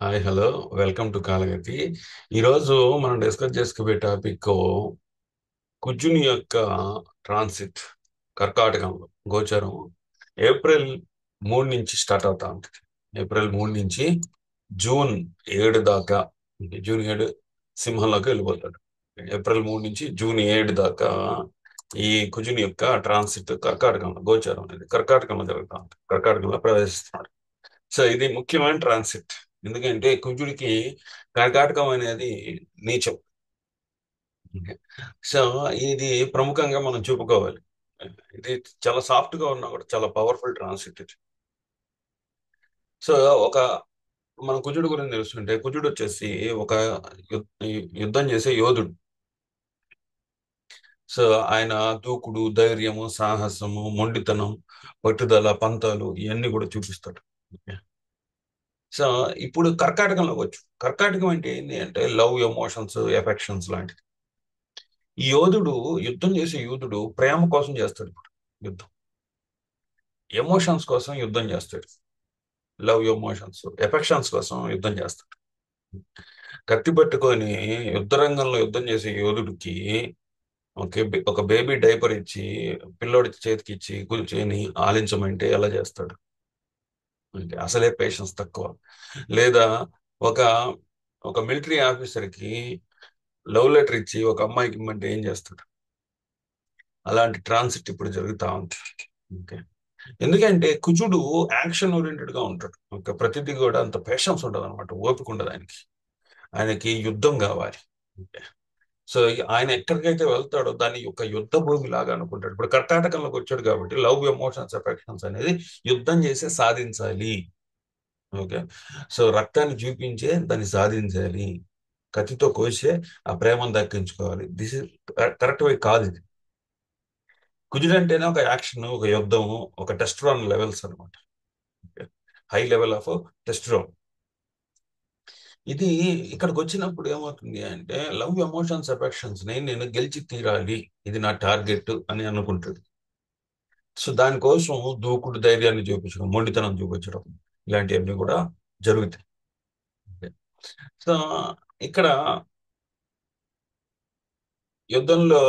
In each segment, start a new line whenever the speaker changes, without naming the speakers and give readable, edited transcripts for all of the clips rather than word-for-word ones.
Hi hello, welcome to Kalagati. ఈరోజు మనం discuss చేసుకునే టాపిక్ కుజుని యొక్క ట్రాన్సిట్ కర్కాటకంలో గోచరం ఏప్రిల్ 3 నుంచి స్టార్ట్ అవుతా ఉంటుంది. ఏప్రిల్ 3 నుంచి జూన్ 7 దాకా, జూన్ 7 సింహంలోకి వెళ్ళిపోతాడు. ఏప్రిల్ 3 నుంచి జూన్ 7 దాకా ఈ కుజుని యొక్క ట్రాన్సిట్ కర్కాటకంలో గోచరం అనేది కర్కాటకంలో జరుగుతా ఉంటుంది. కర్కాటకంలో ప్రవేశిస్తున్నాడు. సో ఇది ముఖ్యమైన ట్రాన్సిట్. ఎందుకంటే కుజుడికి కర్కాటకం అనేది నీచం. సో ఇది ప్రముఖంగా మనం చెప్పుకోవాలి. ఇది చాలా సాఫ్ట్ గా ఉన్నా కూడా చాలా పవర్ఫుల్ ట్రాన్సిట్ ఇది. సో ఒక మన కుజుడు గురించి తెలుసుకుంటే, కుజుడు వచ్చేసి ఒక యుద్ధం చేసే యోధుడు. సో ఆయన దూకుడు, ధైర్యము, సాహసము, మొండితనం, పట్టుదల, పంతాలు ఇవన్నీ కూడా చూపిస్తాడు. సో ఇప్పుడు కర్కాటకంలోకి వచ్చు. కర్కాటకం అంటే ఏంటి అంటే లవ్, ఎమోషన్స్, ఎఫెక్షన్స్ లాంటిది. ఈ యోధుడు, యుద్ధం చేసే యోధుడు ప్రేమ కోసం చేస్తాడు. ఇప్పుడు యుద్ధం ఎమోషన్స్ కోసం యుద్ధం చేస్తాడు. లవ్, ఎమోషన్స్, ఎఫెక్షన్స్ కోసం యుద్ధం చేస్తాడు. కత్తి పట్టుకొని యుద్ధ రంగంలో యుద్ధం చేసే యోధుడికి ఒక బేబీ డైపర్ ఇచ్చి పిల్లోడి చేతికి ఇచ్చి కూర్చొని ఆలించమంటే ఎలా చేస్తాడు? అంటే అసలే పేషెన్స్ తక్కువ. లేదా ఒక ఒక మిలిటరీ ఆఫీసర్కి లవ్ లెటర్ ఇచ్చి ఒక అమ్మాయికి ఇమ్మంటే ఏం చేస్తాడు? అలాంటి ట్రాన్సిట్ ఇప్పుడు జరుగుతూ ఉంది. ఓకే. ఎందుకంటే కుజుడు యాక్షన్ ఓరియంటెడ్ గా ఉంటాడు. ఒక ప్రతిదీ కూడా అంత పేషెన్స్ ఉండదు అనమాట, ఓపిక ఉండదు ఆయనకి. ఆయనకి యుద్ధం కావాలి. ఓకే. సో ఆయన ఎక్కడికైతే వెళ్తాడో దాన్ని ఒక యుద్ధ భూమి లాగా అనుకుంటాడు. ఇప్పుడు కర్ణాటకంలోకి వచ్చాడు కాబట్టి లవ్, ఎమోషన్స్, ఎఫెక్షన్స్ అనేది యుద్ధం చేసే సాధించాలి. ఓకే. సో రక్తాన్ని చూపించే దాన్ని సాధించాలి. కత్తితో కోసే ఆ ప్రేమను దక్కించుకోవాలి. దిస్ ఇస్ కరెక్ట్ వే కాదు ఇది. కుజుడు అంటేనే ఒక యాక్షన్, ఒక యుద్ధము, ఒక టెస్టరాన్ లెవెల్స్ అనమాట. High level of testosterone. ఇది ఇక్కడికి వచ్చినప్పుడు ఏమవుతుంది అంటే లవ్, ఎమోషన్స్, ఎఫెక్షన్స్ ని నేను గెలిచి తీరాలి, ఇది నా టార్గెట్ అని అనుకుంటాడు. సో దానికోసం దూకుడు, ధైర్యాన్ని చూపించడం, మొండితనం చూపించడం ఇలాంటివన్నీ కూడా జరుగుతాయి. సో ఇక్కడ యుద్ధంలో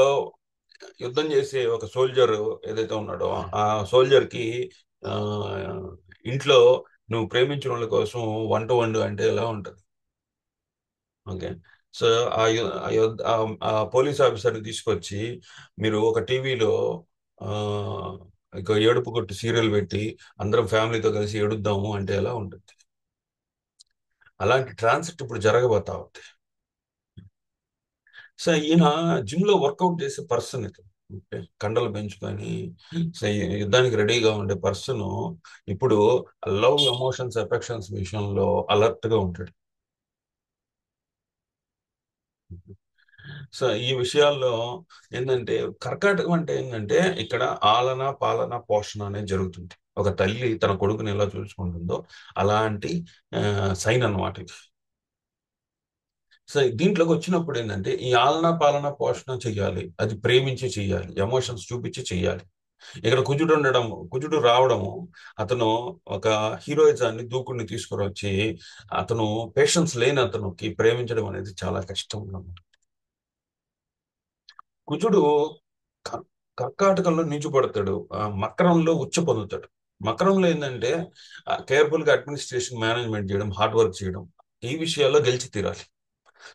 యుద్ధం చేసే ఒక సోల్జర్ ఏదైతే ఉన్నాడో ఆ సోల్జర్ కి ఆ ఇంట్లో నువ్వు ప్రేమించిన వాళ్ళ కోసం వంట వండు అంటే ఎలా ఉంటది? ఓకే. సో ఆ పోలీస్ ఆఫీసర్ని తీసుకొచ్చి మీరు ఒక టీవీలో ఆ ఇక ఏడుపు కొట్టు సీరియల్ పెట్టి అందరం ఫ్యామిలీతో కలిసి ఏడుద్దాము అంటే ఎలా ఉంటుంది? అలాంటి ట్రాన్సిట్ ఇప్పుడు జరగబోతా ఉంది. సో ఈయన జిమ్ లో వర్కౌట్ చేసే పర్సన్ ఇది. ఓకే. కండలు పెంచుకొని సో ఈ యుద్ధానికి రెడీగా ఉండే పర్సన్ ఇప్పుడు లవ్, ఎమోషన్స్, ఎఫెక్షన్స్ విషయంలో అలర్ట్ గా ఉంటాడు. సో ఈ విషయాల్లో ఏంటంటే కర్కాటకం అంటే ఏంటంటే ఇక్కడ ఆలన, పాలన, పోషణ అనేది జరుగుతుంది. ఒక తల్లి తన కొడుకుని ఎలా చూసుకుంటుందో అలాంటి సైన్ అన్నమాట ఇది. సో దీంట్లోకి వచ్చినప్పుడు ఏంటంటే ఈ ఆలన, పాలన, పోషణ చెయ్యాలి. అది ప్రేమించి చెయ్యాలి, ఎమోషన్స్ చూపించి చెయ్యాలి. ఇక్కడ కుజుడు రావడము, అతను ఒక హీరోయిజాన్ని, దూకుడిని తీసుకుని వచ్చి అతను పేషెన్స్ లేని అతనికి ప్రేమించడం అనేది చాలా కష్టం. కుజుడు క- కర్కాటకంలో నిలిచిపడతాడు, మకరంలో ఉచ్చ పొందుతాడు. మకరంలో ఏంటంటే కేర్ఫుల్ గా అడ్మినిస్ట్రేషన్, మేనేజ్మెంట్ చేయడం, హార్డ్ వర్క్ చేయడం, ఈ విషయాల్లో గెలిచి తీరాలి.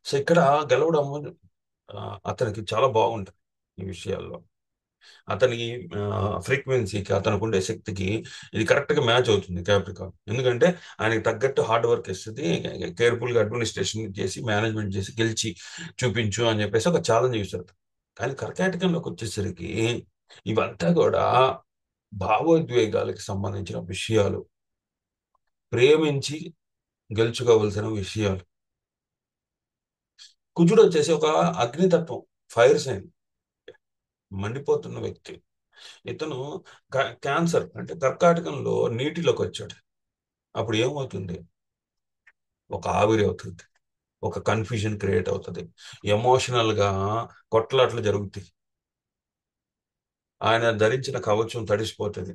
సో ఇక్కడ గెలవడం ఆ, అతనికి చాలా బాగుంటుంది. ఈ విషయాల్లో అతని ఫ్రీక్వెన్సీకి, అతనికి ఉండే శక్తికి ఇది కరెక్ట్ గా మ్యాచ్ అవుతుంది క్యాప్రికాన్. ఎందుకంటే ఆయనకి తగ్గట్టు హార్డ్ వర్క్ ఇస్తుంది. కేర్ఫుల్ గా అడ్మినిస్ట్రేషన్ చేసి, మేనేజ్మెంట్ చేసి గెలిచి చూపించు అని చెప్పేసి ఒక ఛాలెంజ్ ఇస్తారు. కానీ కర్కాటకంలోకి వచ్చేసరికి ఇవంతా కూడా భావోద్వేగాలకు సంబంధించిన విషయాలు, ప్రేమించి గెలుచుకోవలసిన విషయాలు. కుజుడు వచ్చేసి ఒక అగ్నితత్వం, ఫైర్ సైన్, మండిపోతున్న వ్యక్తి. ఇతను క్యాన్సర్ అంటే కర్కాటకంలో నీటిలోకి వచ్చాడు. అప్పుడు ఏమవుతుంది? ఒక ఆవిరి అవుతుంది, ఒక కన్ఫ్యూజన్ క్రియేట్ అవుతుంది, ఎమోషనల్ గా కొట్లాట్లు జరుగుతాయి, ఆయన ధరించిన కవచం తడిసిపోతుంది.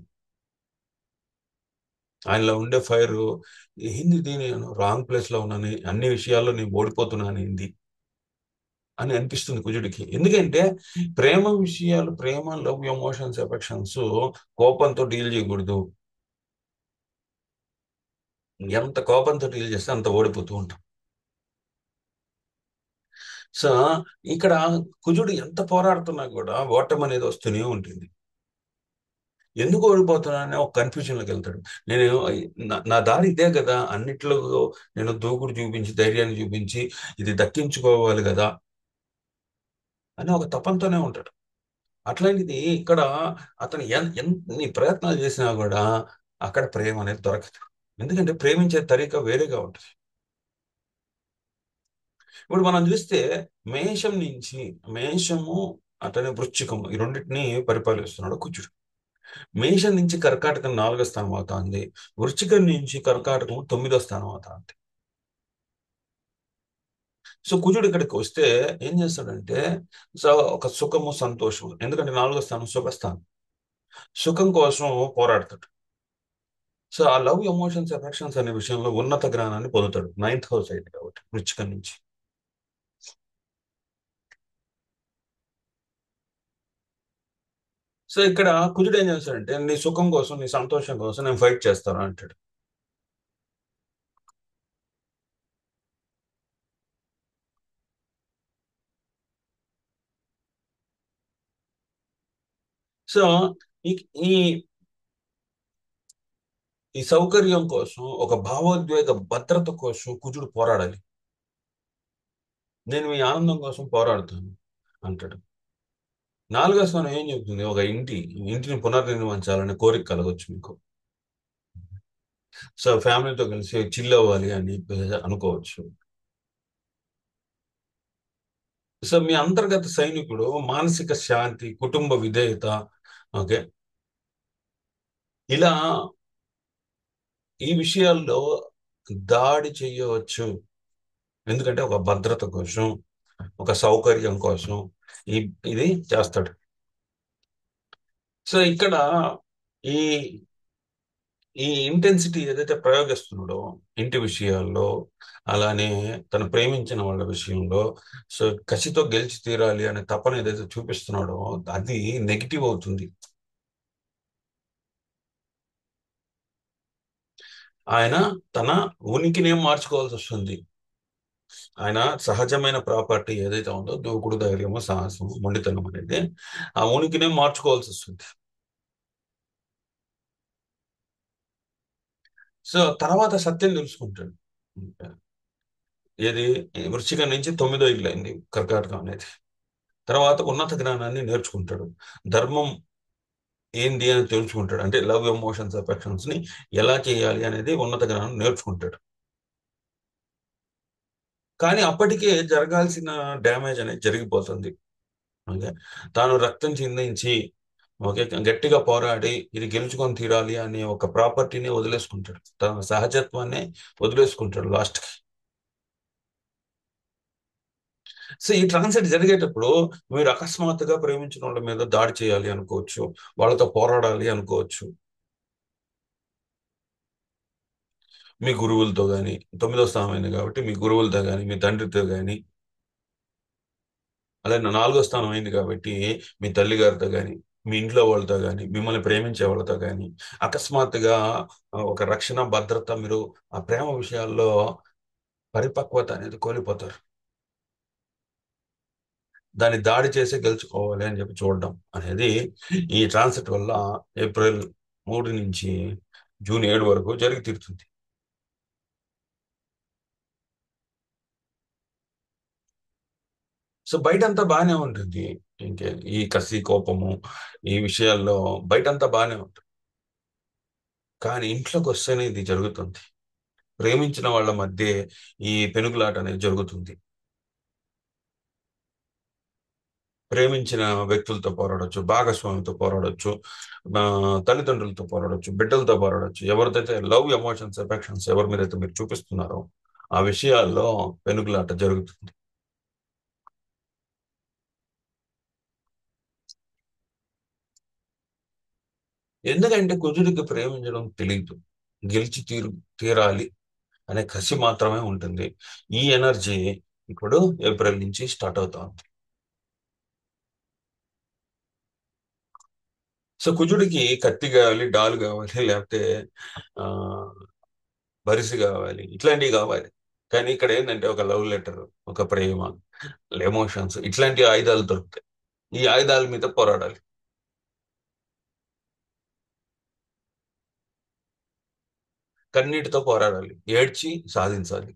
ఆయనలో ఉండే ఫైర్ ఏంది ఇది, నేను రాంగ్ ప్లేస్ లో ఉన్నాను, అన్ని విషయాల్లో నేను ఓడిపోతున్నాను ఏంది అని అనిపిస్తుంది కుజుడికి. ఎందుకంటే ప్రేమ విషయాలు, ప్రేమ, లవ్, ఎమోషన్స్, ఎఫెక్షన్స్ కోపంతో డీల్ చేయకూడదు. ఎంత కోపంతో డీల్ చేస్తే అంత ఓడిపోతూ ఉంటాం. సో ఇక్కడ కుజుడు ఎంత పోరాడుతున్నా కూడా ఓటమి అనేది వస్తూనే ఉంటుంది. ఎందుకు ఓడిపోతున్నానని ఒక కన్ఫ్యూజన్ లోకి వెళ్తాడు. నేను నా దారి ఇదే కదా, అన్నిట్లో నేను దూకుడు చూపించి, ధైర్యాన్ని చూపించి ఇది దక్కించుకోవాలి కదా అని ఒక తపంతోనే ఉంటాడు. అట్లాంటిది ఇక్కడ అతను ఎన్ని ప్రయత్నాలు చేసినా కూడా అక్కడ ప్రేమ అనేది దొరకదు. ఎందుకంటే ప్రేమించే తరీకా వేరేగా ఉంటుంది. ఇప్పుడు మనం చూస్తే మేషం నుంచి, మేషము అతని వృశ్చికము ఈ రెండింటిని పరిపాలిస్తున్నాడు కుజుడు. మేషం నుంచి కర్కాటకం 4వ స్థానం అవుతుంది. వృశ్చికం నుంచి కర్కాటకం 9వ స్థానం అవుతుంది. సో కుజుడు ఇక్కడికి వస్తే ఏం చేస్తాడంటే, సో ఒక సుఖము, సంతోషం, ఎందుకంటే 4వ స్థానం సుఖస్థానం, సుఖం కోసం పోరాడతాడు. సో ఆ లవ్, ఎమోషన్స్, ఎఫెక్షన్స్ అనే విషయంలో ఉన్నత జ్ఞానాన్ని పొందుతాడు. 9th హౌస్ అయితే కాబట్టి వృశ్చికం నుంచి. సో ఇక్కడ కుజుడు ఏం చేస్తాడంటే, నీ సుఖం కోసం, నీ సంతోషం కోసం నేను ఫైట్ చేస్తాను అంటాడు. సో ఈ ఈ ఈ సౌకర్యం కోసం, ఒక భావోద్వేగ భద్రత కోసం కుజుడు పోరాడాలి. నేను మీ ఆనందం కోసం పోరాడుతాను అంటాడు. 4వ స్థానం ఏం చెబుతుంది? ఒక ఇంటిని పునర్నిర్మించాలనే కోరిక కలగొచ్చు మీకు. సో ఫ్యామిలీతో కలిసి చిల్ అవ్వాలి అని చెప్పేసి అనుకోవచ్చు. సో మీ అంతర్గత సైనికుడు మానసిక శాంతి, కుటుంబ విధేయత, ఓకే, ఇలా ఈ విషయాల్లో దాడి చేయవచ్చు. ఎందుకంటే ఒక భద్రత కోసం, ఒక సౌకర్యం కోసం ఈ ఇది చేస్తాడు. సో ఇక్కడ ఈ ఈ ఇంటెన్సిటీ ఏదైతే ప్రయోగిస్తున్నాడో ఇంటి విషయాల్లో, అలానే తను ప్రేమించిన వాళ్ళ విషయంలో, సో కసితో గెలిచి తీరాలి అనే తపన ఏదైతే చూపిస్తున్నాడో అది నెగిటివ్ అవుతుంది. ఆయన తన ఉనికినే మార్చుకోవాల్సి వస్తుంది. ఆయన సహజమైన ప్రాపర్టీ ఏదైతే ఉందో, దూకుడు, ధైర్యము, సాహసము, మొండితనం అనేది, ఆ ఉనికినే మార్చుకోవాల్సి వస్తుంది. సో తర్వాత సత్యం తెలుసుకుంటాడు. ఏది, వృశ్చికం నుంచి 9వ ఇల్లు అయింది కర్కాటకం అనేది. తర్వాత ఉన్నత జ్ఞానాన్ని నేర్చుకుంటాడు. ధర్మం ఏంది అని తెలుసుకుంటాడు. అంటే లవ్, ఎమోషన్స్, అఫెక్షన్స్ ని ఎలా చేయాలి అనేది ఉన్నత జ్ఞానం నేర్చుకుంటాడు. కానీ అప్పటికే జరగాల్సిన డ్యామేజ్ అనేది జరిగిపోతుంది. ఓకే, తాను రక్తం చిందించి, ఓకే, గట్టిగా పోరాడి ఇది గెలుచుకొని తీరాలి అనే ఒక ప్రాపర్టీని వదిలేసుకుంటాడు. తన సహజత్వాన్ని వదిలేసుకుంటాడు లాస్ట్ కి. సో ఈ ట్రాన్సిట్ జరిగేటప్పుడు మీరు అకస్మాత్తుగా ప్రేమించిన వాళ్ళ మీద దాడి చేయాలి అనుకోవచ్చు, వాళ్ళతో పోరాడాలి అనుకోవచ్చు. మీ గురువులతో కానీ, 9వ స్థానం అయింది కాబట్టి మీ గురువులతో కానీ, మీ తండ్రితో కానీ, అలాగే 4వ స్థానం అయింది కాబట్టి మీ తల్లిగారితో కానీ, మీ ఇంట్లో వాళ్ళతో కానీ, మిమ్మల్ని ప్రేమించే వాళ్ళతో కానీ అకస్మాత్తుగా ఒక రక్షణ, భద్రత, మీరు ఆ ప్రేమ విషయాల్లో పరిపక్వత అనేది కోల్పోతారు. దాన్ని దాడి చేసి గెలుచుకోవాలి అని చెప్పి చూడడం అనేది ఈ ట్రాన్సిట్ వల్ల ఏప్రిల్ 3 నుంచి జూన్ 7 వరకు జరిగి తీరుతుంది. సో బయటంతా బాగానే ఉంటుంది. ఇంకే ఈ కసి, కోపము, ఈ విషయాల్లో బయటంతా బాగానే ఉంటుంది. కానీ ఇంట్లోకి వస్తేనే ఇది జరుగుతుంది. ప్రేమించిన వాళ్ళ మధ్య ఈ పెనుగులాట అనేది జరుగుతుంది. ప్రేమించిన వ్యక్తులతో పోరాడొచ్చు, భాగస్వామితో పోరాడొచ్చు, తల్లిదండ్రులతో పోరాడొచ్చు, బిడ్డలతో పోరాడొచ్చు. ఎవరిదైతే లవ్, ఎమోషన్స్, ఎఫెక్షన్స్ ఎవరి మీదైతే మీరు చూపిస్తున్నారో ఆ విషయాల్లో పెనుగులాట జరుగుతుంది. ఎందుకంటే కుజుడికి ప్రేమించడం తెలియదు. గెలిచి తీరాలి అనే కసి మాత్రమే ఉంటుంది. ఈ ఎనర్జీ ఇప్పుడు ఏప్రిల్ నుంచి స్టార్ట్ అవుతుంది. సో కుజుడికి కత్తి కావాలి, డాలు కావాలి, లేకపోతే ఆ బరిసి కావాలి, ఇట్లాంటివి కావాలి. కానీ ఇక్కడ ఏంటంటే ఒక లవ్ లెటర్, ఒక ప్రేమ, ఎమోషన్స్, ఇట్లాంటి ఆయుధాలు దొరుకుతాయి. ఈ ఆయుధాల మీద పోరాడాలి. కన్నీటితో పోరాడాలి, ఏడ్చి సాధించాలి.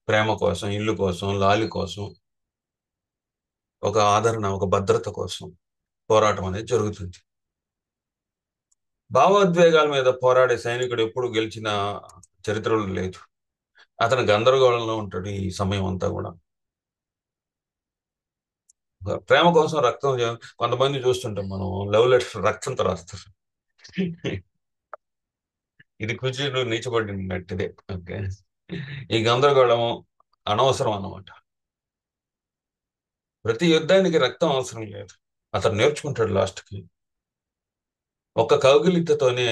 ప్రేమ కోసం, ఇల్లు కోసం, లాలి కోసం, ఒక ఆదరణ, ఒక భద్రత కోసం పోరాటం అనేది జరుగుతుంది. భావోద్వేగాల మీద పోరాడే సైనికుడు ఎప్పుడు గెలిచిన చరిత్రలో లేదు. అతను గందరగోళంలో ఉంటాడు ఈ సమయం అంతా కూడా. ప్రేమ కోసం రక్తం కొంతమంది చూస్తుంటాం మనం, లవ్ లెటర్ రక్తంతో రాస్తారు. ఇది కుజుడు నీచబడినట్టుదే. ఓకే. ఈ గందరగోళం అనవసరం అన్నమాట. ప్రతి యుద్ధానికి రక్తం అవసరం లేదు. అతను నేర్చుకుంటాడు లాస్ట్కి. ఒక్క కౌగిలింతతోనే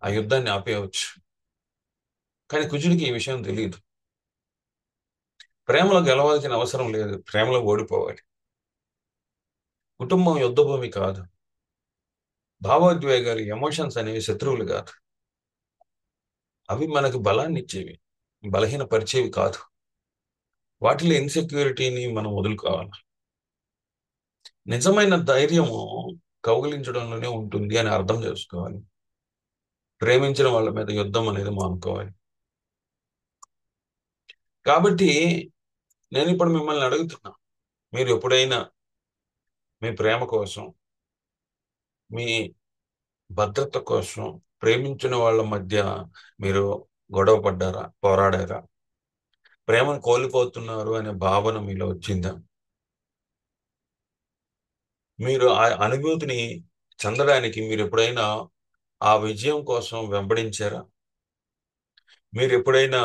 ఆ యుద్ధాన్ని ఆపేయవచ్చు. కానీ కుజుడికి ఈ విషయం తెలియదు. ప్రేమలో గెలవాల్సిన అవసరం లేదు, ప్రేమలో ఓడిపోవాలి. కుటుంబం యుద్ధభూమి కాదు. భావోద్వేగాలు, ఎమోషన్స్ అనేవి శత్రువులు కాదు. అవి మనకు బలాన్ని ఇచ్చేవి, బలహీన పరిచేవి కాదు. వాటిలో ఇన్సెక్యూరిటీని మనం వదులుకోవాలి. నిజమైన ధైర్యము కౌగిలించడంలోనే ఉంటుంది అని అర్థం చేసుకోవాలి. ప్రేమించిన వాళ్ళ మీద యుద్ధం అనేది మానుకోవాలి. కాబట్టి నేను ఇప్పుడు మిమ్మల్ని అడుగుతున్నా, మీరు ఎప్పుడైనా మీ ప్రేమ కోసం, మీ భద్రత కోసం, ప్రేమించిన వాళ్ళ మధ్య మీరు గొడవ పడ్డారా, పోరాడారా? ప్రేమను కోల్పోతున్నారు అనే భావన మీలో వచ్చిందా? మీరు ఆ అనుభూతిని చెందడానికి మీరు ఎప్పుడైనా ఆ విజయం కోసం వెంబడించారా? మీరు ఎప్పుడైనా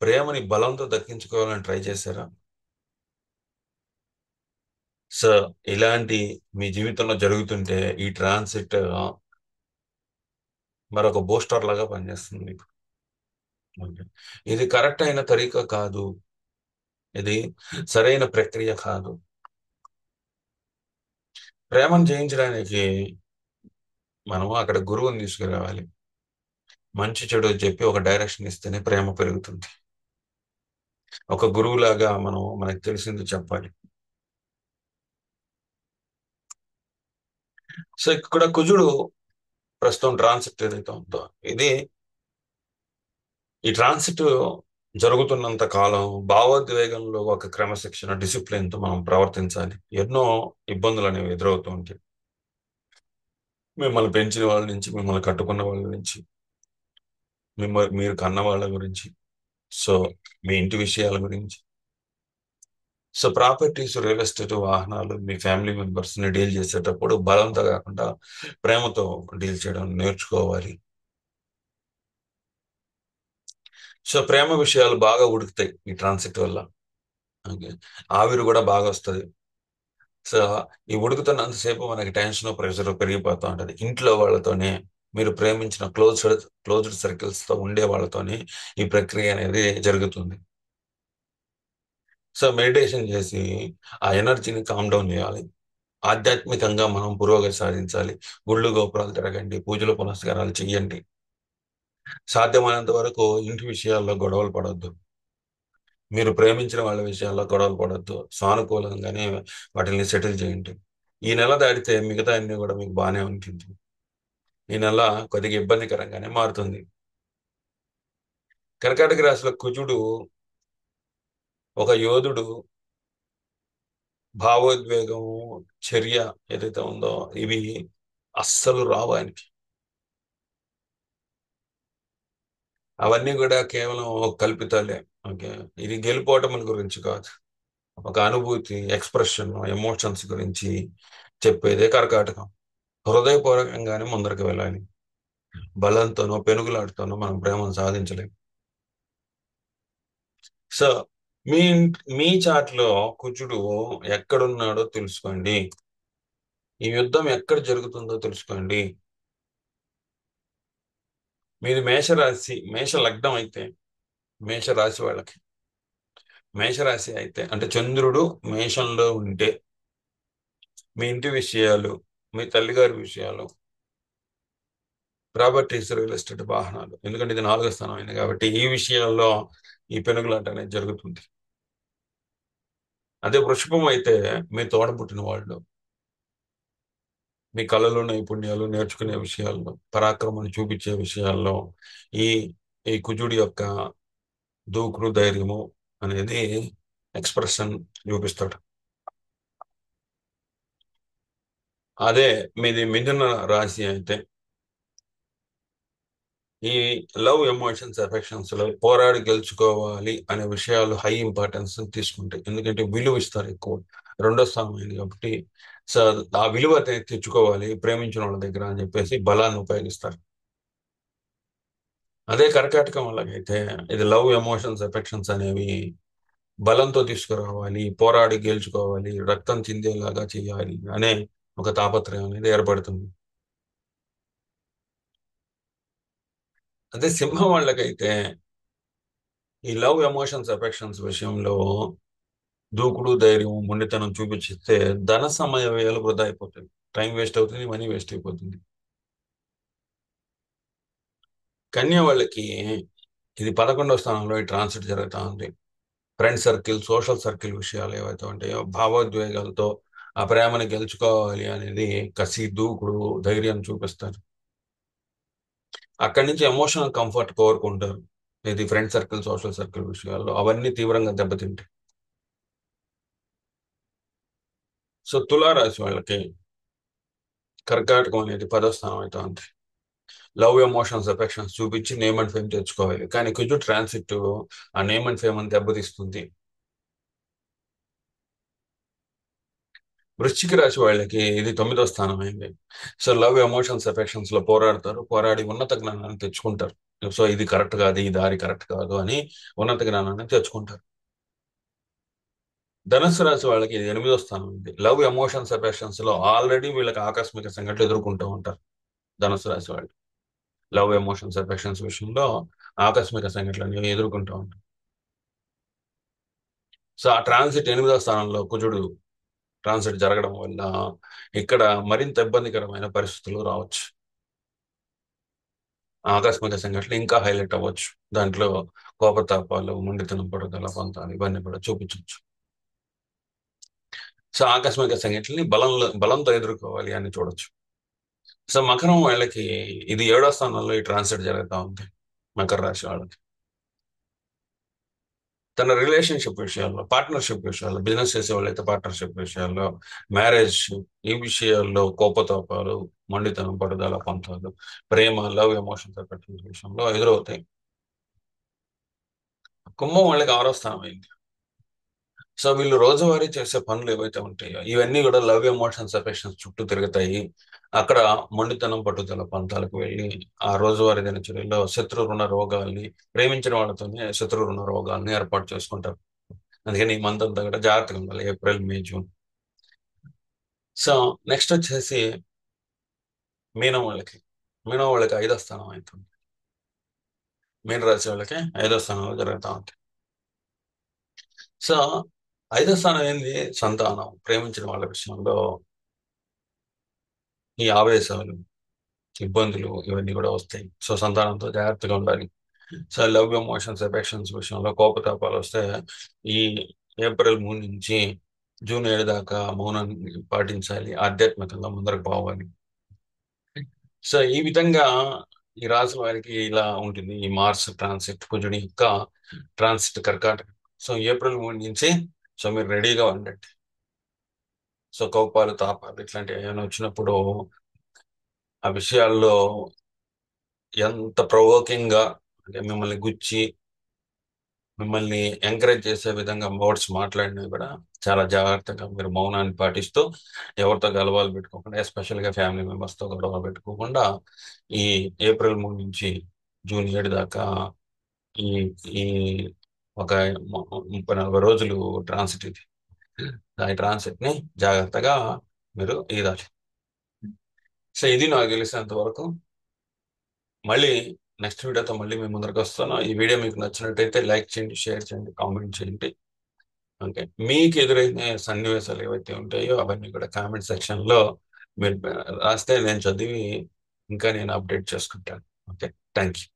ప్రేమని బలంతో దక్కించుకోవాలని ట్రై చేశారా? సో ఇలాంటి మీ జీవితంలో జరుగుతుంటే ఈ ట్రాన్సిట్ మరొక బూస్టర్ లాగా పనిచేస్తుంది మీకు. ఓకే. ఇది కరెక్ట్ అయిన తరీకా కాదు. ఇది సరైన ప్రక్రియ కాదు. ప్రేమను జయించడానికి మనము అక్కడ గురువుని తీసుకురావాలి. మంచి చెడు చెప్పి ఒక డైరెక్షన్ ఇస్తేనే ప్రేమ పెరుగుతుంది. ఒక గురువులాగా మనం మనకు తెలిసింది చెప్పాలి. సో ఇక్కడ కుజుడు ప్రస్తుతం ట్రాన్సిట్ ఏదైతే ఉందో, ఇది ఈ ట్రాన్సిట్ జరుగుతున్నంత కాలం భావోద్వేగంలో ఒక క్రమశిక్షణ, డిసిప్లిన్ తో మనం ప్రవర్తించాలి. ఎన్నో ఇబ్బందులు అనేవి ఎదురవుతూ ఉంటాయి. మిమ్మల్ని పెంచిన వాళ్ళ నుంచి, మిమ్మల్ని కట్టుకున్న వాళ్ళ నుంచి, మీరు కన్న వాళ్ళ గురించి, సో మీ ఇంటి విషయాల గురించి, సో ప్రాపర్టీస్, రియల్ ఎస్టేట్, వాహనాలు, మీ ఫ్యామిలీ మెంబర్స్ ని డీల్ చేసేటప్పుడు బలంతో కాకుండా ప్రేమతో డీల్ చేయడం నేర్చుకోవాలి. సో ప్రేమ విషయాలు బాగా ఉడుకుతాయి ఈ ట్రాన్సిట్ వల్ల. ఓకే. ఆవిరి కూడా బాగా వస్తుంది. సో ఈ ఉడుకుతున్నంతసేపు మనకి టెన్షన్, ప్రెషర్ పెరిగిపోతూ ఉంటది. ఇంట్లో వాళ్ళతోనే, మీరు ప్రేమించిన క్లోజ్డ్ సర్కిల్స్ తో ఉండే వాళ్ళతోనే ఈ ప్రక్రియ అనేది జరుగుతుంది. సో మెడిటేషన్ చేసి ఆ ఎనర్జీని కామ్ డౌన్ చేయాలి. ఆధ్యాత్మికంగా మనం పురోగతి సాధించాలి. గుళ్ళు గోపురాలు తిరగండి, పూజలు పునస్కారాలు చెయ్యండి. సాధ్యమైనంత వరకు ఇంటి విషయాల్లో గొడవలు పడొద్దు. మీరు ప్రేమించిన వాళ్ళ విషయాల్లో గొడవలు పడొద్దు. సానుకూలంగానే వాటిని సెటిల్ చేయండి. ఈ నెల దాటితే మిగతా అన్ని కూడా మీకు బాగానే ఉంటుంది. ఈ నెల కొద్దిగా ఇబ్బందికరంగానే మారుతుంది. కర్కాటక రాశిలో కుజుడు ఒక యోధుడు. భావోద్వేగం, చర్య ఏదైతే ఉందో ఇవి అస్సలు రావు ఆయనకి. అవన్నీ కూడా కేవలం కల్పితాలే. ఓకే. ఇది గెలుపోవటం గురించి కాదు. ఒక అనుభూతి, ఎక్స్ప్రెషన్, ఎమోషన్స్ గురించి చెప్పేదే కర్కాటకం. హృదయపూర్వకంగానే ముందరికి వెళ్ళాలి. బలంతోనో పెనుగులాడుతోనో మనం ప్రేమను సాధించలేం. సో మీ చాట్లో కుజుడు ఎక్కడున్నాడో తెలుసుకోండి. ఈ యుద్ధం ఎక్కడ జరుగుతుందో తెలుసుకోండి. మీది మేషరాశి, మేష లగ్నం అయితే, మేషరాశి వాళ్ళకి, మేషరాశి అయితే అంటే చంద్రుడు మేషంలో ఉంటే మీ ఇంటి విషయాలు, మీ తల్లిగారి విషయాలు, ప్రాపర్టీస్, రియల్ ఎస్టేట్, వాహనాలు, ఎందుకంటే ఇది 4వ స్థానం అయింది కాబట్టి ఈ విషయాల్లో ఈ పెనుగులాట అనేది జరుగుతుంది. అదే వృషభం అయితే మీ తోడబుట్టిన వాళ్ళు, మీ కళలు, నైపుణ్యాలు, నేర్చుకునే విషయాల్లో, పరాక్రమాన్ని చూపించే విషయాల్లో ఈ ఈ కుజుడి యొక్క దూకుడు, ధైర్యము అనేది ఎక్స్ప్రెషన్ చూపిస్తాడు. అదే మీది మిథున రాశి అయితే ఈ లవ్, ఎమోషన్స్, ఎఫెక్షన్స్ లో పోరాడి గెలుచుకోవాలి అనే విషయాలు హై ఇంపార్టెన్స్ తీసుకుంటాయి. ఎందుకంటే విలువ ఇస్తారు ఎక్కువ. 2వ స్థానం అయింది కాబట్టి సో ఆ విలువ తెచ్చుకోవాలి ప్రేమించిన వాళ్ళ దగ్గర అని చెప్పేసి బలాన్ని ఉపయోగిస్తారు. అదే కర్కాటకం వాళ్ళకైతే ఇది లవ్, ఎమోషన్స్, ఎఫెక్షన్స్ అనేవి బలంతో తీసుకురావాలి, పోరాడి గెలుచుకోవాలి, రక్తం చిందేలాగా చేయాలి అనే ఒక తాపత్రయం అనేది ఏర్పడుతుంది. అదే సింహం వాళ్ళకైతే ఈ లవ్, ఎమోషన్స్, ఎఫెక్షన్స్ విషయంలో దూకుడు, ధైర్యం, మొండితనం చూపించితే ధన సమయ వ్యయాలు వృధా అయిపోతాయి. టైం వేస్ట్ అవుతుంది, మనీ వేస్ట్ అయిపోతుంది. కన్య వాళ్ళకి ఇది 11వ స్థానంలో ఈ ట్రాన్సిట్ జరుగుతూ ఉంది. ఫ్రెండ్ సర్కిల్, సోషల్ సర్కిల్ విషయాలు ఏవైతే ఉంటాయో భావోద్వేగాలతో ఆ ప్రేమని గెలుచుకోవాలి అనేది కసి, దూకుడు, ధైర్యం చూపిస్తారు. అక్కడి నుంచి ఎమోషనల్ కంఫర్ట్ కోరుకుంటారు. ఇది ఫ్రెండ్ సర్కిల్, సోషల్ సర్కిల్ విషయాల్లో అవన్నీ తీవ్రంగా దెబ్బతింటాయి. సో తులారాశి వాళ్ళకి కర్కాటకం అనేది 10వ స్థానం అయితే ఉంది. లవ్, ఎమోషన్స్, ఎఫెక్షన్స్ చూపించి నేమ్ అండ్ ఫేమ్ తెచ్చుకోవాలి. కానీ కుజు ట్రాన్సిట్ ఆ నేమ్ అండ్ ఫేమ్ అని దెబ్బతీస్తుంది. వృశ్చిక రాశి వాళ్ళకి ఇది 9వ స్థానం అయింది. సో లవ్, ఎమోషన్స్, ఎఫెక్షన్స్ లో పోరాడతారు, పోరాడి ఉన్నత జ్ఞానాన్ని తెచ్చుకుంటారు. సో ఇది కరెక్ట్ కాదు, ఈ దారి కరెక్ట్ కాదు అని ఉన్నత జ్ఞానాన్ని తెచ్చుకుంటారు. ధనుసు రాశి వాళ్ళకి ఇది 8వ స్థానం అయింది. లవ్, ఎమోషన్స్, ఎఫెక్షన్స్ లో ఆల్రెడీ వీళ్ళకి ఆకస్మిక సంఘటనలు ఎదుర్కొంటూ ఉంటారు. ధనుసు రాశి వాళ్ళు లవ్, ఎమోషన్స్, ఎఫెక్షన్స్ విషయంలో ఆకస్మిక సంఘటనలు ఎదుర్కొంటూ ఉంటారు. సో ఆ ట్రాన్సిట్ 8వ స్థానంలో కుజుడు ట్రాన్సిట్ జరగడం వల్ల ఇక్కడ మరింత ఇబ్బందికరమైన పరిస్థితులు రావచ్చు. ఆకస్మిక సంఘటనలు ఇంకా హైలైట్ అవ్వచ్చు. దాంట్లో కోపతాపాలు, మొండితనం, పట్టుదల, పంతాలు ఇవన్నీ కూడా చూపించవచ్చు. సో ఆకస్మిక సంఘటనల్ని బలంతో ఎదుర్కోవాలి అని చూడొచ్చు. సో మకరం వాళ్ళకి ఇది 7వ స్థానంలో ఈ ట్రాన్సిట్ జరుగుతూ ఉంది. మకర రాశి వాళ్ళకి తన రిలేషన్షిప్ విషయాల్లో, పార్ట్నర్షిప్ విషయాల్లో, బిజినెస్ చేసే వాళ్ళైతే పార్ట్నర్షిప్ విషయాల్లో, మ్యారేజ్ ఈ విషయాల్లో కోపతాపాలు, మొండితనం, పట్టుదల, పంతాలు, ప్రేమ, లవ్, ఎమోషన్స్ ఎఫెక్షన్స్ విషయంలో ఎదురవుతాయి. కుంభం వాళ్ళకి 6వ స్థానం అయింది. సో వీళ్ళు రోజువారీ చేసే పనులు ఏవైతే ఉంటాయో ఇవన్నీ కూడా లవ్, ఎమోషన్స్, ఎఫెక్షన్స్ చుట్టూ తిరుగుతాయి. అక్కడ మొండితనం, పట్టుదల పంతాలకు వెళ్ళి ఆ రోజువారీ దినచర్యలో శత్రు రుణ రోగాల్ని, ప్రేమించిన వాళ్ళతోనే శత్రు రుణ రోగాల్ని ఏర్పాటు చేసుకుంటారు. అందుకని ఈ మంత్ అంతా కూడా జాగ్రత్తగా ఉండాలి, ఏప్రిల్, మే, జూన్. సో నెక్స్ట్ వచ్చేసి మీనం వాళ్ళకి, మీనం వాళ్ళకి 5వ స్థానం అవుతుంది. మీన రాశి వాళ్ళకి 5వ స్థానంలో జరుగుతూ ఉంటుంది. సో 5వ స్థానం ఏంది? సంతానం, ప్రేమించిన వాళ్ళ విషయంలో ఈ ఆవేశాలు, ఇబ్బందులు ఇవన్నీ కూడా వస్తాయి. సో సంతానంతో జాగ్రత్తగా ఉండాలి. సో లవ్, ఎమోషన్స్, ఎఫెక్షన్స్ విషయంలో కోపతాపాలు వస్తే ఈ ఏప్రిల్ 3 నుంచి జూన్ 7 దాకా మౌనాన్ని పాటించాలి, ఆధ్యాత్మికంగా ముందరకు పోవాలి. సో ఈ విధంగా ఈ రాశి వారికి ఇలా ఉంటుంది. ఈ మార్స్ ట్రాన్సిట్, కుజుడి యొక్క ట్రాన్సిట్ కర్కాటక. సో ఏప్రిల్ 3 నుంచి సో మీరు రెడీగా ఉండండి. సో కోపాలు, తాపాలు ఇట్లాంటివి ఏమైనా వచ్చినప్పుడు ఆ విషయాల్లో ఎంత ప్రొవోకింగ్ గా అంటే మిమ్మల్ని గుచ్చి మిమ్మల్ని ఎంకరేజ్ చేసే విధంగా వర్డ్స్ మాట్లాడినా కూడా చాలా జాగ్రత్తగా మీరు మౌనాన్ని పాటిస్తూ ఎవరితో గలవాలు పెట్టుకోకుండా, ఎస్పెషల్ గా ఫ్యామిలీ మెంబర్స్ తో గొడవలు పెట్టుకోకుండా ఈ ఏప్రిల్ 3 నుంచి జూన్ 7 దాకా ఈ ఈ ఒక 30-40 రోజులు ట్రాన్సిట్ ఇది. ఈ ట్రాన్సిట్ ని జాగ్రత్తగా మీరు ఈదాలి. సో ఇది నాకు తెలిసినంత వరకు. మళ్ళీ నెక్స్ట్ వీడియోతో మళ్ళీ మీ ముందరికి వస్తాను. ఈ వీడియో మీకు నచ్చినట్టయితే లైక్ చేయండి, షేర్ చేయండి, కామెంట్ చేయండి. ఓకే, మీకు ఎదురైన సన్నివేశాలు ఏవైతే ఉంటాయో అవన్నీ కూడా కామెంట్ సెక్షన్లో మీరు రాస్తే నేను చదివి ఇంకా నేను అప్డేట్ చేసుకుంటాను. Okay, thank you.